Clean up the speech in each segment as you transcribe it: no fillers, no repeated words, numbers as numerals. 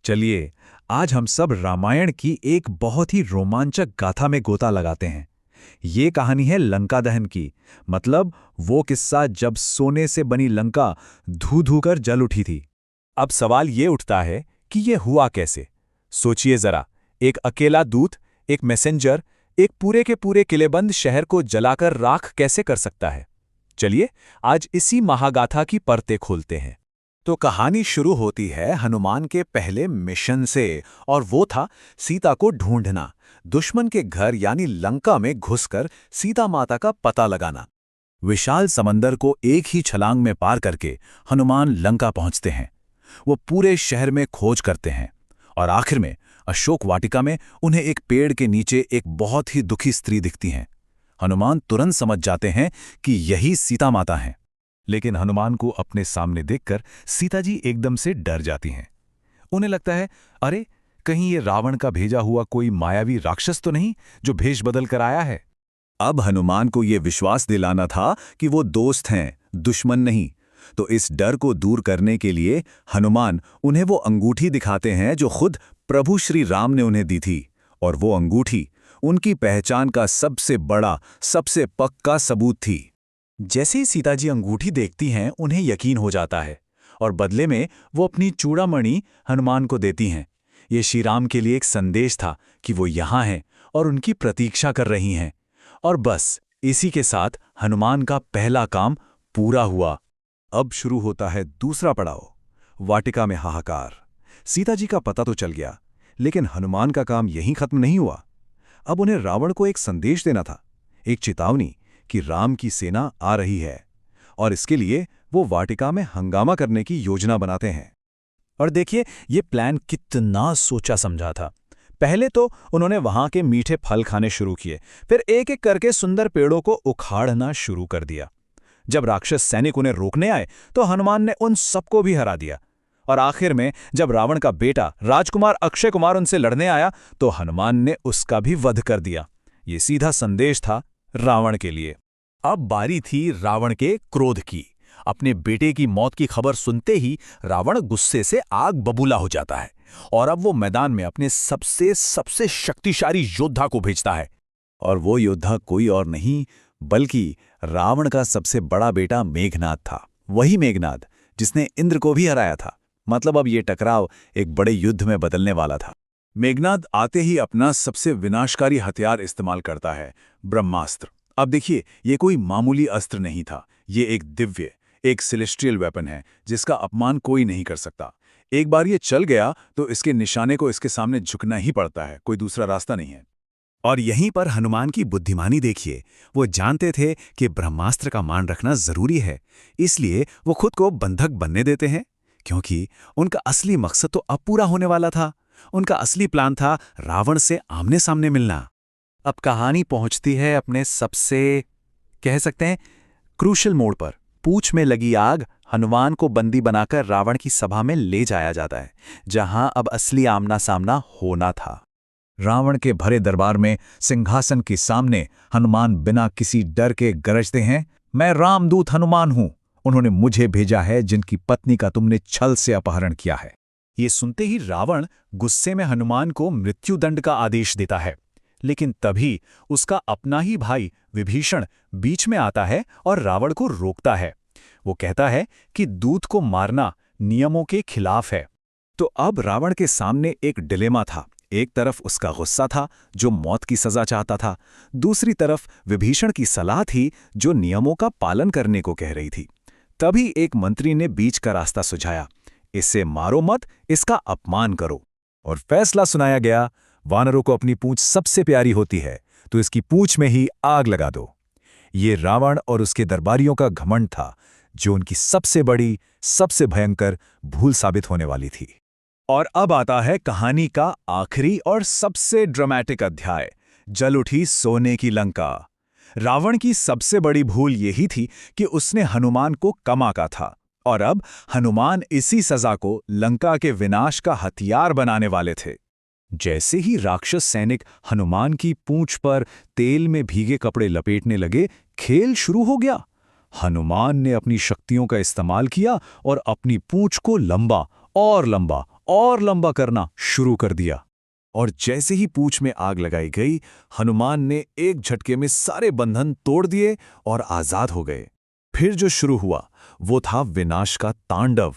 चलिए, आज हम सब रामायण की एक बहुत ही रोमांचक गाथा में गोता लगाते हैं। ये कहानी है लंका दहन की। मतलब वो किस्सा जब सोने से बनी लंका धू धू कर जल उठी थी। अब सवाल ये उठता है कि ये हुआ कैसे। सोचिए जरा, एक अकेला दूत, एक मैसेंजर, एक पूरे के पूरे किलेबंद शहर को जलाकर राख कैसे कर सकता है। चलिए, आज इसी महागाथा की परतें खोलते हैं। तो कहानी शुरू होती है हनुमान के पहले मिशन से, और वो था सीता को ढूंढना, दुश्मन के घर यानी लंका में घुसकर सीता माता का पता लगाना। विशाल समंदर को एक ही छलांग में पार करके हनुमान लंका पहुंचते हैं। वो पूरे शहर में खोज करते हैं और आखिर में अशोक वाटिका में उन्हें एक पेड़ के नीचे एक बहुत ही दुखी स्त्री दिखती हैं। हनुमान तुरंत समझ जाते हैं कि यही सीता माता हैं। लेकिन हनुमान को अपने सामने देखकर सीता जी एकदम से डर जाती हैं। उन्हें लगता है, अरे कहीं ये रावण का भेजा हुआ कोई मायावी राक्षस तो नहीं जो भेष बदल कर आया है। अब हनुमान को ये विश्वास दिलाना था कि वो दोस्त हैं, दुश्मन नहीं। तो इस डर को दूर करने के लिए हनुमान उन्हें वो अंगूठी दिखाते हैं जो खुद प्रभु श्री राम ने उन्हें दी थी। और वो अंगूठी उनकी पहचान का सबसे बड़ा, सबसे पक्का सबूत थी। जैसे ही सीता जी अंगूठी देखती हैं, उन्हें यकीन हो जाता है और बदले में वो अपनी चूड़ामणि हनुमान को देती हैं। ये श्री राम के लिए एक संदेश था कि वो यहाँ हैं और उनकी प्रतीक्षा कर रही हैं। और बस इसी के साथ हनुमान का पहला काम पूरा हुआ। अब शुरू होता है दूसरा पड़ाव, वाटिका में हाहाकार। सीता जी का पता तो चल गया, लेकिन हनुमान का काम यहीं खत्म नहीं हुआ। अब उन्हें रावण को एक संदेश देना था, एक चेतावनी कि राम की सेना आ रही है। और इसके लिए वो वाटिका में हंगामा करने की योजना बनाते हैं। और देखिए, ये प्लान कितना सोचा समझा था। पहले तो उन्होंने वहां के मीठे फल खाने शुरू किए, फिर एक एक करके सुंदर पेड़ों को उखाड़ना शुरू कर दिया। जब राक्षस सैनिक उन्हें रोकने आए तो हनुमान ने उन सबको भी हरा दिया। और आखिर में जब रावण का बेटा राजकुमार अक्षय कुमार उनसे लड़ने आया तो हनुमान ने उसका भी वध कर दिया। ये सीधा संदेश था रावण के लिए। अब बारी थी रावण के क्रोध की। अपने बेटे की मौत की खबर सुनते ही रावण गुस्से से आग बबूला हो जाता है और अब वो मैदान में अपने सबसे शक्तिशाली योद्धा को भेजता है। और वो योद्धा कोई और नहीं बल्कि रावण का सबसे बड़ा बेटा मेघनाद था। वही मेघनाद जिसने इंद्र को भी हराया था। मतलब अब ये टकराव एक बड़े युद्ध में बदलने वाला था। मेघनाद आते ही अपना सबसे विनाशकारी हथियार इस्तेमाल करता है, ब्रह्मास्त्र। अब देखिए, ये कोई मामूली अस्त्र नहीं था, ये एक दिव्य, एक सेलेस्टियल वेपन है जिसका अपमान कोई नहीं कर सकता। एक बार ये चल गया तो इसके निशाने को इसके सामने झुकना ही पड़ता है, कोई दूसरा रास्ता नहीं है। और यहीं पर हनुमान की बुद्धिमानी देखिए। वो जानते थे कि ब्रह्मास्त्र का मान रखना जरूरी है, इसलिए वो खुद को बंधक बनने देते हैं, क्योंकि उनका असली मकसद तो अब पूरा होने वाला था। उनका असली प्लान था रावण से आमने सामने मिलना। अब कहानी पहुंचती है अपने सबसे, कह सकते हैं, क्रूशल मोड़ पर। पूंछ में लगी आग। हनुमान को बंदी बनाकर रावण की सभा में ले जाया जाता है, जहां अब असली आमना सामना होना था। रावण के भरे दरबार में सिंहासन के सामने हनुमान बिना किसी डर के गरजते हैं, मैं रामदूत हनुमान हूं। उन्होंने मुझे भेजा है जिनकी पत्नी का तुमने छल से अपहरण किया है। ये सुनते ही रावण गुस्से में हनुमान को मृत्युदंड का आदेश देता है। लेकिन तभी उसका अपना ही भाई विभीषण बीच में आता है और रावण को रोकता है। वो कहता है कि दूत को मारना नियमों के खिलाफ है। तो अब रावण के सामने एक डिलेमा था। एक तरफ उसका गुस्सा था जो मौत की सजा चाहता था, दूसरी तरफ विभीषण की सलाह थी जो नियमों का पालन करने को कह रही थी। तभी एक मंत्री ने बीच का रास्ता सुझाया, इसे मारो मत, इसका अपमान करो। और फैसला सुनाया गया, वानरों को अपनी पूंछ सबसे प्यारी होती है, तो इसकी पूंछ में ही आग लगा दो। ये रावण और उसके दरबारियों का घमंड था, जो उनकी सबसे बड़ी, सबसे भयंकर भूल साबित होने वाली थी। और अब आता है कहानी का आखिरी और सबसे ड्रामेटिक अध्याय, जल उठी सोने की लंका। रावण की सबसे बड़ी भूल यही थी कि उसने हनुमान को कम आंका था, और अब हनुमान इसी सजा को लंका के विनाश का हथियार बनाने वाले थे। जैसे ही राक्षस सैनिक हनुमान की पूंछ पर तेल में भीगे कपड़े लपेटने लगे, खेल शुरू हो गया। हनुमान ने अपनी शक्तियों का इस्तेमाल किया और अपनी पूंछ को लंबा और लंबा और लंबा करना शुरू कर दिया। और जैसे ही पूंछ में आग लगाई गई, हनुमान ने एक झटके में सारे बंधन तोड़ दिए और आजाद हो गए। फिर जो शुरू हुआ वो था विनाश का तांडव।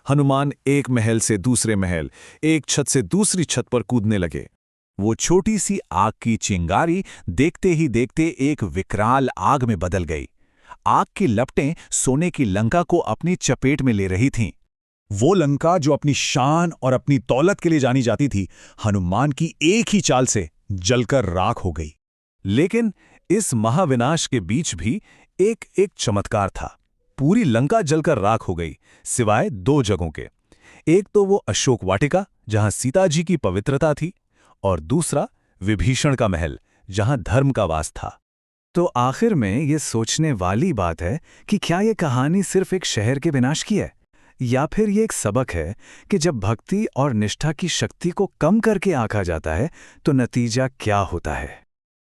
हनुमान एक महल से दूसरे महल, एक छत से दूसरी छत पर कूदने लगे। वो छोटी सी आग की चिंगारी देखते ही देखते एक विकराल आग में बदल गई। आग की लपटें सोने की लंका को अपनी चपेट में ले रही थीं। वो लंका जो अपनी शान और अपनी दौलत के लिए जानी जाती थी, हनुमान की एक ही चाल से जलकर राख हो गई। लेकिन इस महाविनाश के बीच भी एक चमत्कार था। पूरी लंका जलकर राख हो गई, सिवाय 2 जगहों के। एक तो वो अशोक वाटिका, जहां सीता जी की पवित्रता थी, और दूसरा विभीषण का महल, जहां धर्म का वास था। तो आखिर में ये सोचने वाली बात है कि क्या ये कहानी सिर्फ एक शहर के विनाश की है, या फिर ये एक सबक है कि जब भक्ति और निष्ठा की शक्ति को कम करके आंका जाता है तो नतीजा क्या होता है।